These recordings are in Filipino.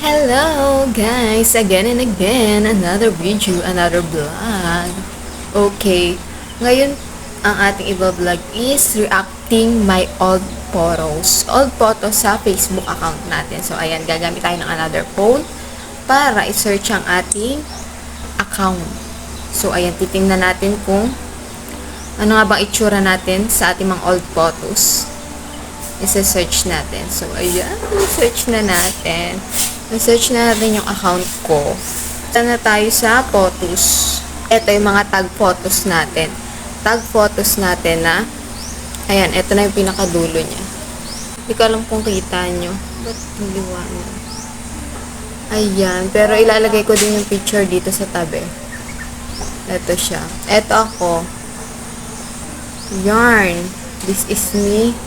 Hello guys, again and again, another video, another vlog. Okay, ngayon ang ating i-vlog is reacting my old photos. Old photos sa Facebook account natin. So ayan, gagamit tayo ng another phone para i-search ang ating account. So ayan, titingnan natin kung ano nga bang itsura natin sa ating mga old photos. Isa-search natin. So ayan, search na natin. I-search na natin yung account ko. Punta na tayo sa photos. Ito yung mga tag photos natin. Tag photos natin na, ayan, ito na yung pinakadulo niya. Hindi ko alam kung kita nyo. Ba't naliwanag? Ayan, pero ilalagay ko din yung picture dito sa tabi. Ito siya. Ito ako. Yarn. This is me.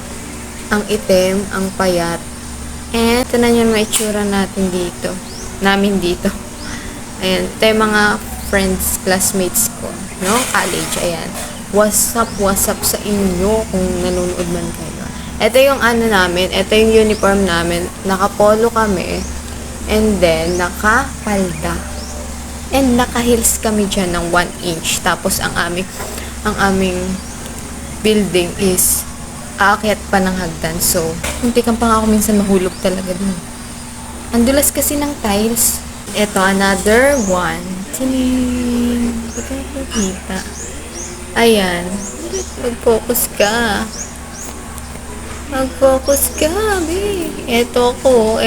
Ang itim, ang payat. And, ito na yung mga itsura natin dito. Namin dito. Ayan. Ito yung mga friends, classmates ko. No? College. Ayan. What's up sa inyo kung nanonood man kayo. Ito yung ano namin. Ito yung uniform namin. Nakapolo kami. And then, nakapalda. And naka-heels kami dyan ng 1 inch. Tapos, ang aming building is aakyat pa ng hagdan. So, hindi kang pa nga ako minsan mahulog talaga dun. Ang dulas kasi ng tiles. Ito, another one. Tining! Hindi ko nakikita. Ayan. Mag-focus ka. Mag-focus ka, be. Ito ako,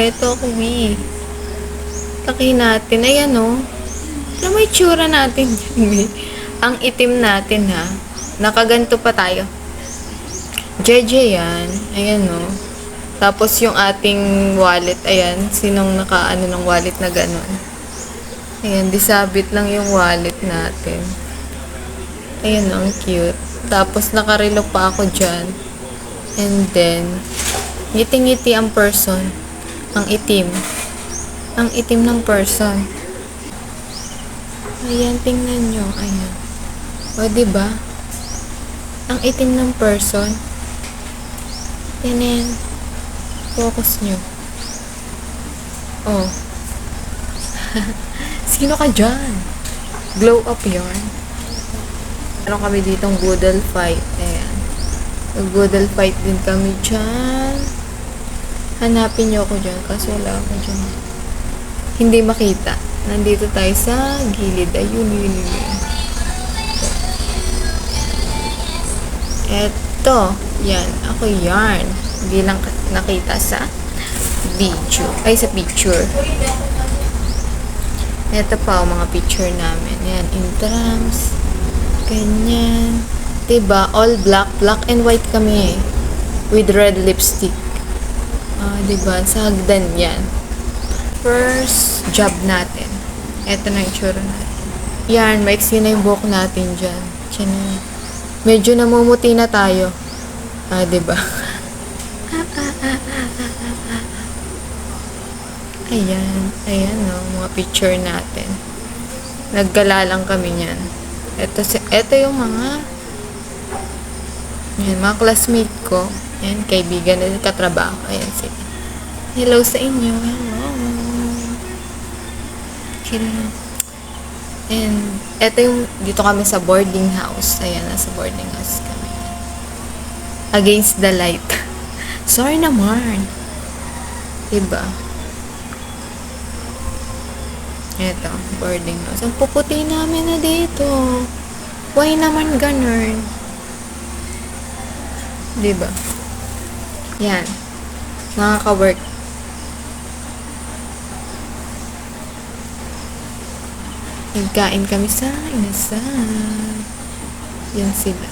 be. Taki natin. Ayan, oh. Alam mo yung tsura natin dyan, be. Ang itim natin, ha. Nakaganto pa tayo. JJ yan. Ayan, no. Tapos yung ating wallet, ayan. Sinong nakaano ng wallet na gano'n? Ayan, disabit lang yung wallet natin. Ayan, no. Ang cute. Tapos nakarelo pa ako dyan. And then, ngiti-ngiti ang person. Ang itim. Ang itim ng person. Ayan, tingnan nyo. Ayan. O, diba? Ang itim ng person. Yan. Focus nyo. Oh. Sino ka dyan? Glow up yarn. Meron kami ditong Boodle fight. Ayan. Boodle fight din kami dyan. Hanapin nyo ako dyan. Kasi wala ako dyan. Hindi makita. Nandito tayo sa gilid. Ayun. Eto. Yan. Ako yarn. Hindi lang nakita sa video. Ay, sa picture. Ito pa, mga picture namin. Yan. Intrams. Ganyan. Diba? All black. Black and white kami eh. With red lipstick. Diba? Sa hagdan yan. First job natin. Ito na yung tsura natin. Yan. Maiksi na yung buhok natin dyan. Diyan. Medyo namumuti na tayo. Diba? Ayan, no, mga picture natin. Naggala lang kami niyan. Ito yung mga classmate ko. Ayan, kaibigan na katrabaho. Ayan sila. Hello sa inyo. Hello. And, dito kami sa boarding house. Ayan, nasa boarding house kami. Against the light. Sorry naman. Diba? Ito, boarding house. Ang puputi namin na dito. Why naman ganun? Diba? Yan. Nakaka-work. Nagkain kami sa inasal. Yan sila.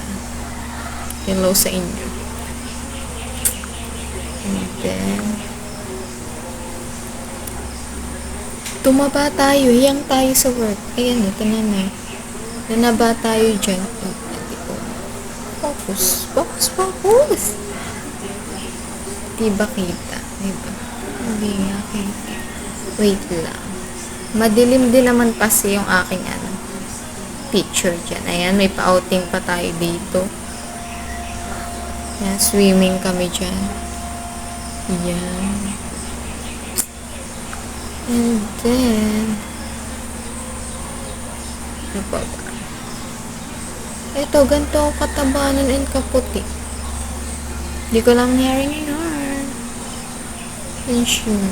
Hello sa inyo. And then, tumaba tayo. Hiyang tayo sa work. Ayan, ito na. Nanaba tayo dyan. Focus. Diba kita? Diba? Hindi nga kita. Wait lang. Madilim din naman kasi yung aking picture dyan. Ayan, may pa-outing pa tayo dito. Ayan, swimming kami dyan. Ayan. And then, ano pa ba? Ito, ganito ako katabanan and kaputi. Hindi ko lang nangyari ngayon. Pension.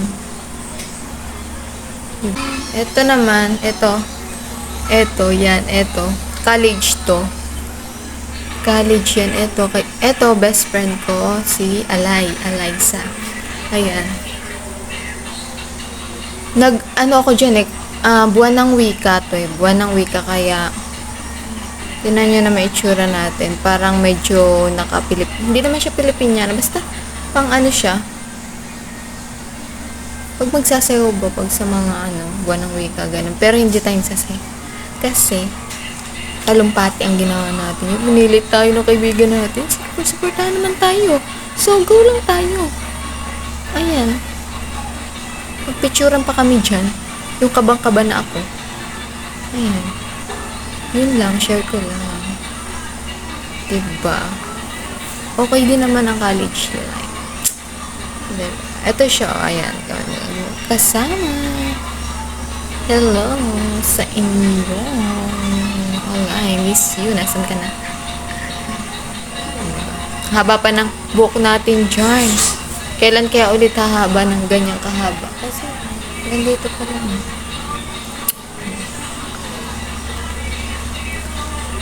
Ito naman, ito. Ito, yan, ito. College to. College yan, ito. Ito, best friend ko, si Alaysa. Ayan. Ano ako dyan eh, buwan ng wika to eh. Buwan ng wika, kaya tinan nyo na may itsura natin. Parang medyo hindi naman siya Pilipiniana. Basta, pang ano siya. Pag magsasayaw ba, pag sa mga buwan ng wika, ganun. Pero hindi tayong sasayaw. Kasi, talumpati ang ginawa natin. Yung pinilit tayo ng kaibigan natin. Supportahan naman tayo. So, go lang tayo. Ayan. Magpicturan pa kami dyan. Yung kabang-kaba na ako. Ayan. Yun lang, share ko lang. Diba? Okay din naman ang college life. Diba? Ito siya, ayan. Kasama. Hello sa inyo. I miss you. Nasaan ka na? Haba pa ng buhok natin dyan. Kailan kaya ulit hahaba ng ganyang kahaba? Kasi, nandito pa lang.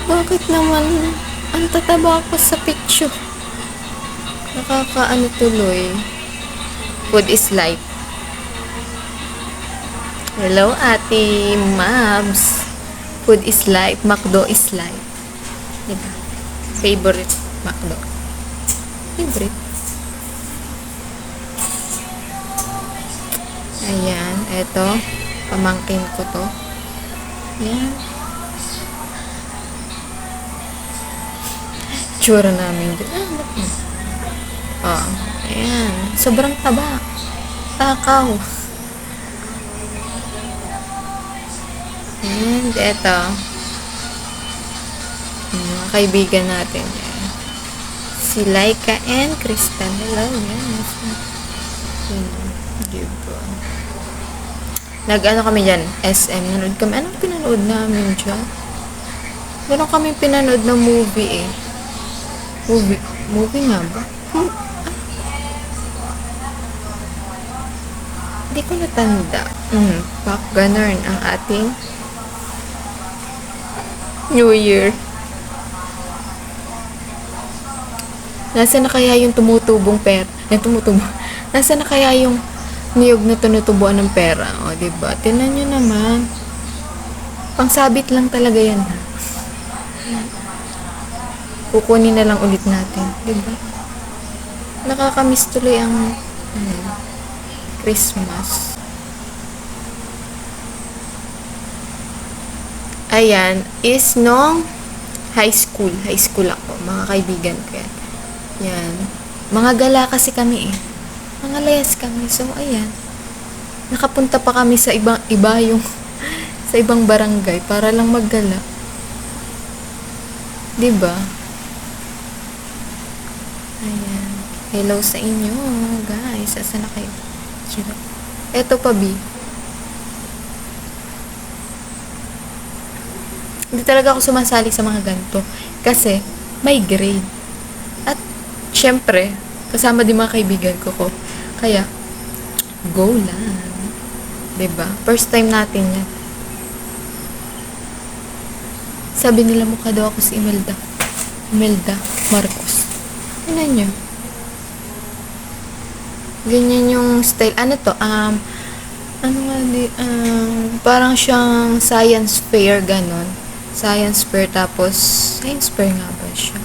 Bakit naman ang tataba ko sa picture? Nakakaano tuloy. Food is life. Hello, Ate Mabs. Food is life. McDo is life. Diba? Favorite McDo. Favorite. Ayan. Eto. Pamangkin ko to. Ayan. Tsura namin dyan. Oh. Ayan. Sobrang taba. Takaw. And eto. Mga kaibigan natin. Si Laika and Kristen. Hello. Yes. Diba? Nag-ano kami dyan? SM. Nanood kami. Anong pinanood namin dyan? Meron kami pinanood na movie eh. Movie nga ba? Hindi ko natanda. Pak ganun ang ating New Year. Nasaan na kaya yung tumutubong pera? Nasaan na kaya yung niyog na tinutubuan ng pera? O, diba? Tinan nyo naman. Pangsabit lang talaga yan, ha? Kukunin na lang ulit natin. Diba? Nakakamiss tuloy ang Christmas. Ayan, is nung high school. High school ako. Mga kaibigan ko yan. Yan. Mga gala kasi kami eh. Mga layas kami. So, ayan. Nakapunta pa kami sa iba yung sa ibang barangay para lang maggala. Diba? Ayan. Hello sa inyo, guys. Asa na kayo? Eto pa, B. Hindi talaga ako sumasali sa mga ganito. Kasi, may grade. At, syempre, kasama din mga kaibigan ko. Kaya, go lang. Diba? First time natin yan. Sabi nila mukha daw ako si Imelda Marcos. Tignan nyo. Ganyan yung style. Ano to? Parang siyang science fair, ganon. Science fair, tapos science fair nga ba siya?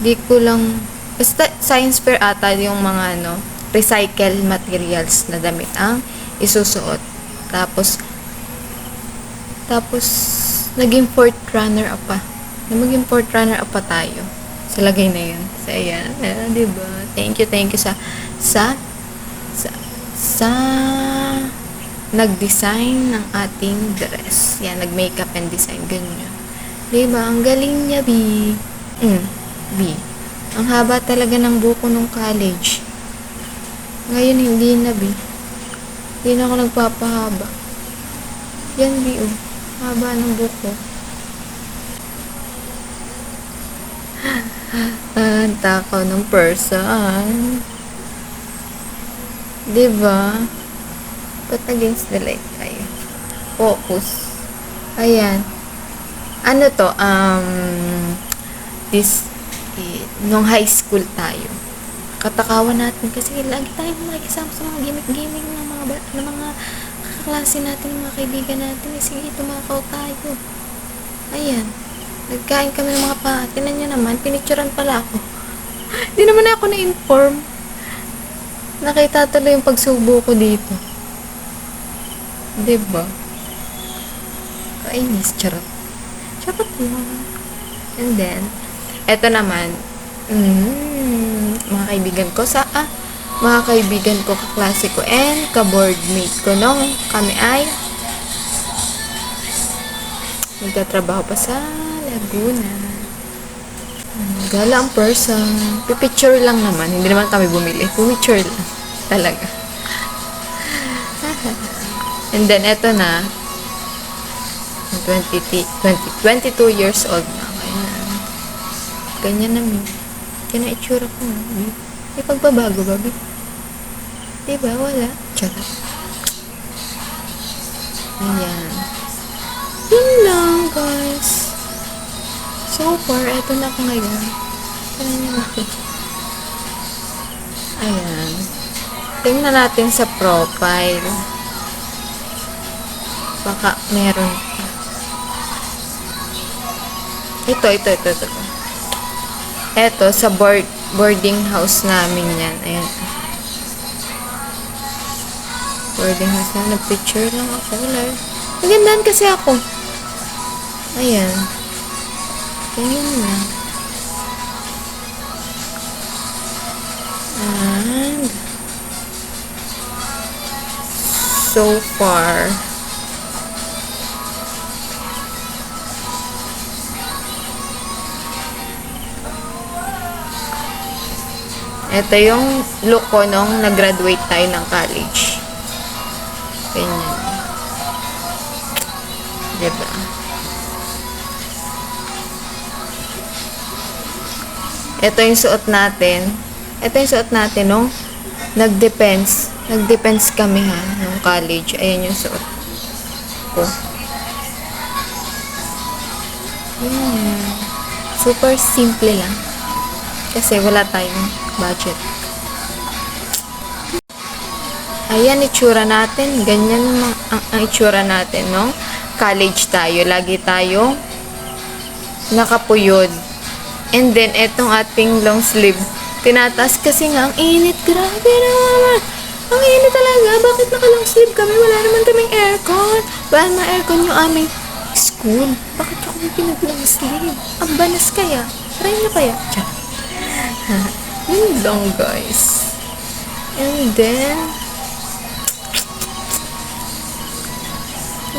Di ko lang, basta science fair ata yung mga recycle materials na damit ang isusuot. Tapos naging fourth runner up pa. Naging fourth runner up pa tayo. Sa lagay na yun. So, ayan. Diba? Thank you sa nag-design ng ating dress. Yan, nag-makeup and design. Ganyan. Diba? Ang galing niya, B. B. Ang haba talaga ng buko nung college. Ngayon, hindi na, B. Hindi na ako nagpapahaba. Yan, di oh. Haba ng buko. Ang takaw ng person. Diba? Put against the light tayo. Focus. Ayan. Ano to? Nung high school tayo. Katakawan natin kasi lagi tayo makikisama sa mga gimmick-gimmick ng mga kaklase natin, ng mga kaibigan natin. Sige, tumakaw tayo. Ayan. Nagkain kami ng mga Tinan nyo naman, pinicturean pala ako. Di naman ako na-inform. Nakita tuloy yung pagsubo ko dito. Diba? Kainis, charot. Charot lang. And then, eto naman, mga kaibigan ko mga kaibigan ko, kaklase ko, and ka-boardmate ko nung kami ay nagtatrabaho pa sa Laguna. Gala ang person. Pipicture lang naman. Hindi naman kami bumili. Pipicture lang. Talaga. And then, eto na. 22 years old na. Kaya, ganyan naman. Kaya na itsura ko. May pagbabago, babi. Diba? Wala. Charot. Ayan. Yun lang, guys. So far, eto na ako ngayon. Tignan niyo natin. Ayan. Tingnan natin sa profile. Baka meron pa. Ito. Ito, sa boarding house namin yan. Ayan. Boarding house na. Nag-picture lang ako. Magandaan kasi ako. Ayan. Ganyan na. And so far, ito yung look ko nung nag-graduate tayo ng college. Ganyan. Diba? Ito yung suot natin. Nung nag-depends kami nung college. Ayan yung suot ko. Ayan. Super simple lang. Kasi wala tayong budget. Ayan, itsura natin. Ganyan ang itsura natin nung college tayo. Lagi tayo nakapuyod. And then, etong ating long sleeve. Tinataas kasi nga, ang init. Grabe naman. Ang init talaga. Bakit naka-long sleeve kami? Wala naman kaming aircon. Wala na aircon yung aming school. Bakit ako may pinag-long sleeve? Ang banas kaya? Try nyo kaya? Yun lang, guys. And then,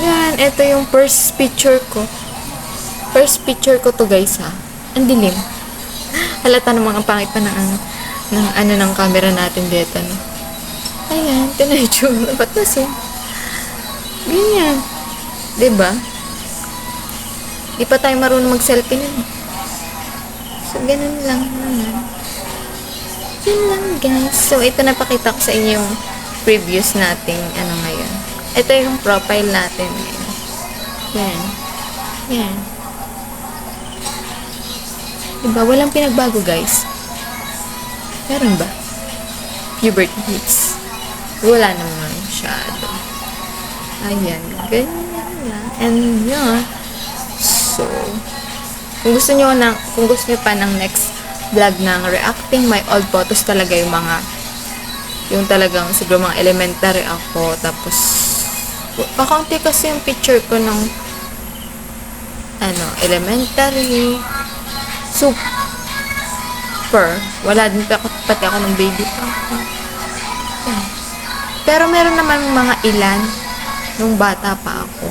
yan. Ito yung first picture ko. First picture ko to, guys, ha. Ang dilim. Halata namang ang pangit pa ng camera natin dito, no? Ayan, tinaychum. Ba't na siya? Ganyan. Diba? Di pa tayo marunong mag-selfie nun. So, ganun lang naman. Yun lang, guys. So, ito napakita ko sa inyo yung previous nating ngayon. Ito yung profile natin ngayon. Yan. Yan. Diba? Walang pinagbago, guys. Meron ba? Puberty hits. Wala naman masyado. Ayan. Ganyan lang. And yun. So, kung gusto nyo pa ng next vlog ng reacting my old photos, talaga yung talagang siguro mga elementary ako. Tapos, pakaunti kasi yung picture ko ng elementary, super. Wala din pati ako ng baby pa ako. Pero meron naman mga ilan nung bata pa ako.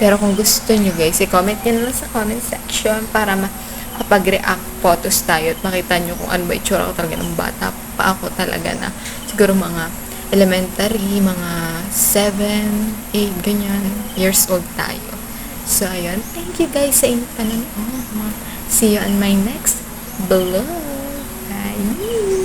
Pero kung gusto nyo, guys, i-comment nyo lang sa comment section para makapag-react photos tayo at makita nyo kung ano ba itsura ko talaga ng bata pa ako talaga na siguro mga elementary, mga 7, 8, ganyan, years old tayo. So, ayun. Thank you guys sa inyong panonood. See you on my next vlog. Bye!